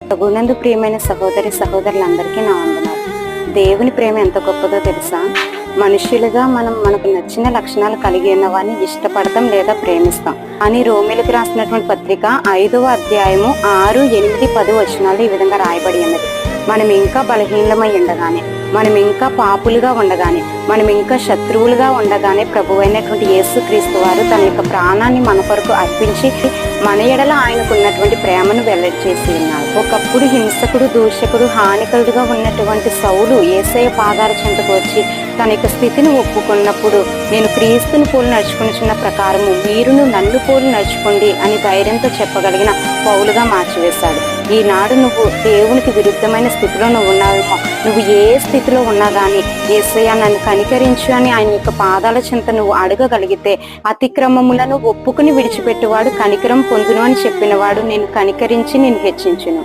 ప్రభునందు ప్రియమైన సహోదరి సహోదరులందరికీ నా వందనాలు. దేవుని ప్రేమ ఎంత గొప్పదో తెలుసా? మనుష్యులుగా మనం మనకు నచ్చిన లక్షణాలు కలిగి ఉన్నవాన్ని ఇష్టపడతాం లేదా ప్రేమిస్తాం అని రోమిలకు రాసినటువంటి పత్రిక 5వ అధ్యాయము 6, 8, 10 వచనాలు ఈ విధంగా రాయబడి ఉన్నది. మనం ఇంకా బలహీనమై ఉండగానే, మనం ఇంకా పాపులుగా ఉండగానే, మనం ఇంకా శత్రువులుగా ఉండగానే ప్రభు అయినటువంటి యేసుక్రీస్తు వారు తన యొక్క ప్రాణాన్ని మన కొరకు అర్పించి మన ఎడల ఆయనకున్నటువంటి ప్రేమను వెల్లడి చేసి ఉన్నారు. ఒకప్పుడు హింసకుడు, దూషకుడు, హానికరుడుగా ఉన్నటువంటి సౌలు యేసయ్య పాదాల చెంతకు వచ్చి తన యొక్క స్థితిని ఒప్పుకున్నప్పుడు, నేను క్రీస్తుని పోలి నడుచుకున్న ప్రకారము మీరును నన్ను పోలి నడుచుకోండి అని ధైర్యంతో చెప్పగలిగిన పౌలుగా మార్చివేశాడు. ఈనాడు నువ్వు దేవునికి విరుద్ధమైన స్థితిలో నువ్వు ఉన్నావేమో, నువ్వు ఏ స్థితిలో ఉన్నా కానీ యేసయ్య నన్ను కనికరించు అని ఆయన యొక్క పాదాల చెంత నువ్వు అడగగలిగితే, అతిక్రమములను ఒప్పుకుని విడిచిపెట్టేవాడు కనికరం పొందును అని చెప్పినవాడు నేను కనికరించి నేను హెచ్చించును.